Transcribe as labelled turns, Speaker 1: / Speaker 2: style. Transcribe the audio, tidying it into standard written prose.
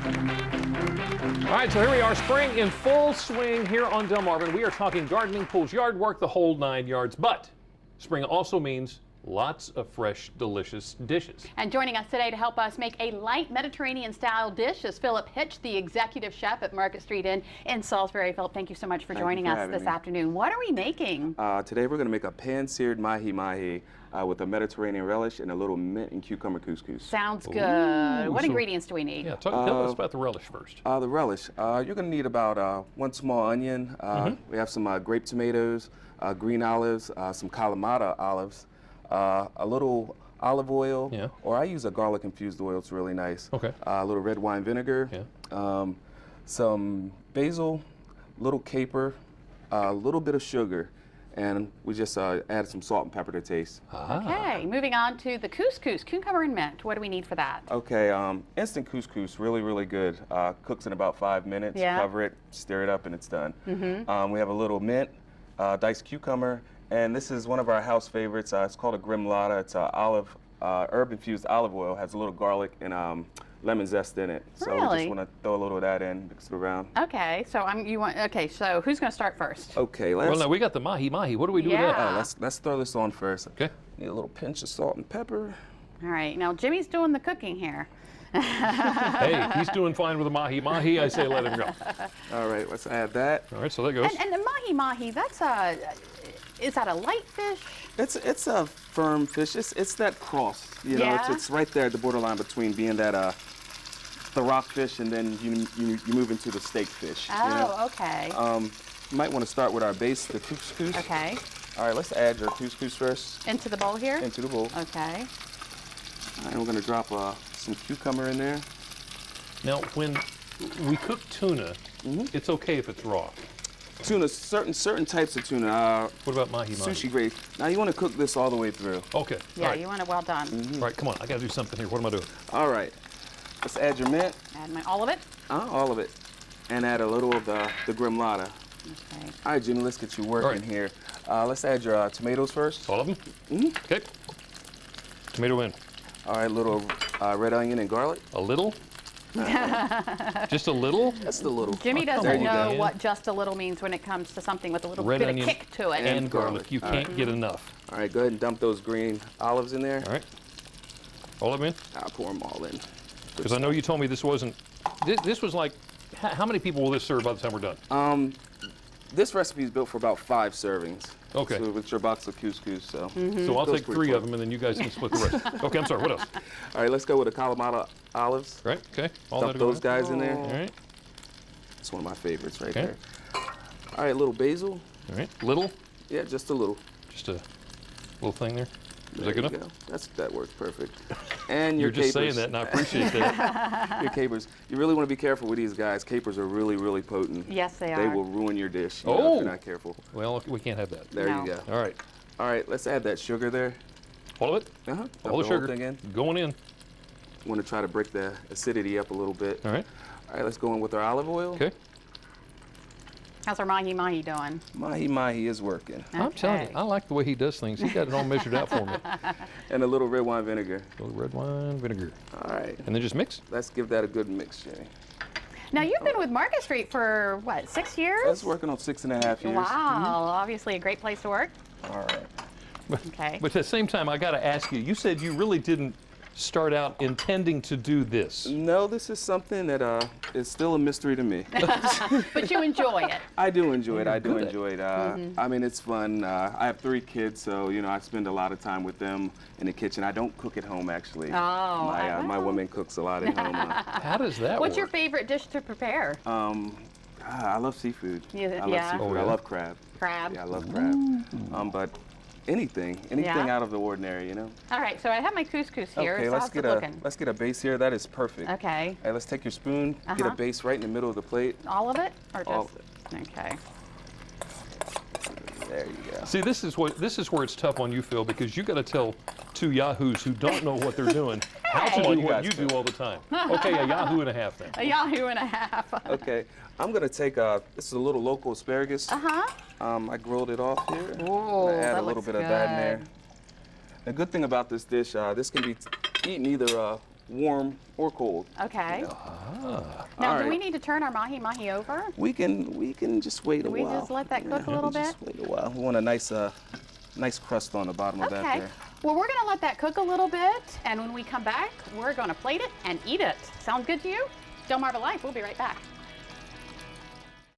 Speaker 1: All right, so here we are, spring in full swing here on Delmarva. We are talking gardening, pools, yard work, the whole 9 yards. But spring also means lots of fresh, delicious dishes.
Speaker 2: And joining us today to help us make a light Mediterranean-style dish is Phillip Hitch, the executive chef at Market Street Inn in Salisbury. Phillip, thank you so much for joining us this afternoon. What are we making?
Speaker 3: Today we're going to make a pan-seared mahi-mahi with a Mediterranean relish and a little mint and cucumber couscous.
Speaker 2: Sounds good. What ingredients do we need?
Speaker 1: Yeah, tell us about the relish first.
Speaker 3: The relish, you're going to need about 1 small onion. We have some grape tomatoes, green olives, some Kalamata olives, a little olive oil, or I use a garlic infused oil. It's really nice.
Speaker 1: Okay.
Speaker 3: A little red wine vinegar, some basil, little caper, a little bit of sugar, and we just added some salt and pepper to taste.
Speaker 2: Okay, moving on to the couscous, cucumber and mint. What do we need for that?
Speaker 3: Okay, instant couscous, really, really good. Cooks in about 5 minutes. Cover it, stir it up, and it's done. We have a little mint, diced cucumber, and this is one of our house favorites. It's called a grimlata. It's herb-infused olive oil. Has a little garlic and lemon zest in it. So we just want to throw a little of that in, mix it around.
Speaker 2: Okay, so so who's going to start first?
Speaker 3: Okay,
Speaker 1: well, now we got the mahi-mahi. What do we do with that?
Speaker 3: Let's throw this on first.
Speaker 1: Okay.
Speaker 3: Need a little pinch of salt and pepper.
Speaker 2: All right, now Jimmy's doing the cooking here.
Speaker 1: Hey, he's doing fine with the mahi-mahi. I say let him go.
Speaker 3: All right, let's add that.
Speaker 1: All right, so there goes.
Speaker 2: And the mahi-mahi, is that a light fish?
Speaker 3: It's a firm fish. It's that cross. You know, it's right there at the borderline between being that the rock fish and then you move into the steak fish.
Speaker 2: Oh, okay.
Speaker 3: You might want to start with our base, the couscous.
Speaker 2: Okay.
Speaker 3: All right, let's add your couscous first.
Speaker 2: Into the bowl here?
Speaker 3: Into the bowl.
Speaker 2: Okay.
Speaker 3: All right, we're going to drop some cucumber in there.
Speaker 1: Now, when we cook tuna, it's okay if it's raw.
Speaker 3: Tuna, certain types of tuna.
Speaker 1: What about mahi-mahi?
Speaker 3: Sushi grade. Now you want to cook this all the way through.
Speaker 1: Okay.
Speaker 2: Yeah, you want it well done.
Speaker 1: All right, come on. I got to do something here. What am I doing?
Speaker 3: All right. Let's add your mint.
Speaker 2: Add all of it?
Speaker 3: All of it. And add a little of the grimlata.
Speaker 2: Okay.
Speaker 3: All right, Jimmy, let's get you working here. Let's add your tomatoes first.
Speaker 1: All of them? Okay. Tomato in.
Speaker 3: All right, little red onion and garlic.
Speaker 1: A little? Just a little?
Speaker 3: Just a little.
Speaker 2: Jimmy doesn't know what just a little means when it comes to something with a little bit of kick to it.
Speaker 1: And garlic. You can't get enough.
Speaker 3: All right, go ahead and dump those green olives in there.
Speaker 1: All right. All of them in?
Speaker 3: I'll pour them all in.
Speaker 1: Because I know you told me this wasn't, this was like, how many people will this serve by the time we're done?
Speaker 3: This recipe is built for about 5 servings.
Speaker 1: Okay.
Speaker 3: So with your box of couscous, so.
Speaker 1: So I'll take 3 of them and then you guys can split the rest. Okay, I'm sorry, what else?
Speaker 3: All right, let's go with the Kalamata olives.
Speaker 1: Right, okay.
Speaker 3: Dump those guys in there.
Speaker 1: All right.
Speaker 3: It's one of my favorites right there. All right, a little basil.
Speaker 1: All right, little?
Speaker 3: Yeah, just a little.
Speaker 1: Just a little thing there. Is that good enough?
Speaker 3: That works perfect. And
Speaker 1: you're just saying that, and I appreciate that.
Speaker 3: Your capers. You really want to be careful with these guys. Capers are really, really potent.
Speaker 2: Yes, they are.
Speaker 3: They will ruin your dish if you're not careful.
Speaker 1: Well, we can't have that.
Speaker 3: There you go.
Speaker 1: All right.
Speaker 3: All right, let's add that sugar there.
Speaker 1: All of it? All the sugar.
Speaker 3: Thing in.
Speaker 1: Going in.
Speaker 3: Want to try to break the acidity up a little bit.
Speaker 1: All right.
Speaker 3: All right, let's go in with our olive oil.
Speaker 1: Okay.
Speaker 2: How's our mahi-mahi doing?
Speaker 3: Mahi-mahi is working.
Speaker 2: Okay.
Speaker 1: I'm telling you, I like the way he does things. He got it all measured out for me.
Speaker 3: And a little red wine vinegar.
Speaker 1: A little red wine vinegar.
Speaker 3: All right.
Speaker 1: And then just mix?
Speaker 3: Let's give that a good mix, Jenny.
Speaker 2: Now, you've been with Market Street for, what, 6 years?
Speaker 3: That's working on 6.5 years.
Speaker 2: Wow, obviously a great place to work.
Speaker 3: All right.
Speaker 2: Okay.
Speaker 1: But at the same time, I got to ask you, you said you really didn't start out intending to do this.
Speaker 3: No, this is something that is still a mystery to me.
Speaker 2: But you enjoy it.
Speaker 3: I do enjoy it. I do enjoy it. I mean, it's fun. I have 3 kids, so you know, I spend a lot of time with them in the kitchen. I don't cook at home, actually.
Speaker 2: Oh,
Speaker 3: my woman cooks a lot at home.
Speaker 1: How does that work?
Speaker 2: What's your favorite dish to prepare?
Speaker 3: I love seafood.
Speaker 2: I love
Speaker 3: seafood. I love crab.
Speaker 2: Crab?
Speaker 3: Yeah, I love crab. But anything out of the ordinary, you know.
Speaker 2: All right, so I have my couscous here.
Speaker 3: Okay,
Speaker 2: so
Speaker 3: let's get a base here. That is perfect.
Speaker 2: Okay.
Speaker 3: Hey, let's take your spoon, get a base right in the middle of the plate.
Speaker 2: All of it, or just?
Speaker 3: All of it.
Speaker 2: Okay.
Speaker 3: There you go.
Speaker 1: See, this is where it's tough on you, Phil, because you got to tell 2 yahoos who don't know what they're doing how to do what you do all the time. Okay, a yahoo and a half then.
Speaker 2: A yahoo and a half.
Speaker 3: Okay, I'm gonna take this is a little local asparagus. I grilled it off here.
Speaker 2: Ooh,
Speaker 3: add a little bit of that in there. The good thing about this dish, this can be eaten either warm or cold.
Speaker 2: Okay.
Speaker 3: You know.
Speaker 2: Now,
Speaker 3: All
Speaker 2: do
Speaker 3: right.
Speaker 2: we need to turn our mahi-mahi over?
Speaker 3: We can just wait a
Speaker 2: Do we
Speaker 3: while.
Speaker 2: just let that cook a little bit?
Speaker 3: Just wait a while. We want a nice nice crust on the bottom of that
Speaker 2: Okay.
Speaker 3: there.
Speaker 2: Well, we're going to let that cook a little bit, and when we come back, we're going to plate it and eat it. Sounds good to you? Delmarva Life, we'll be right back.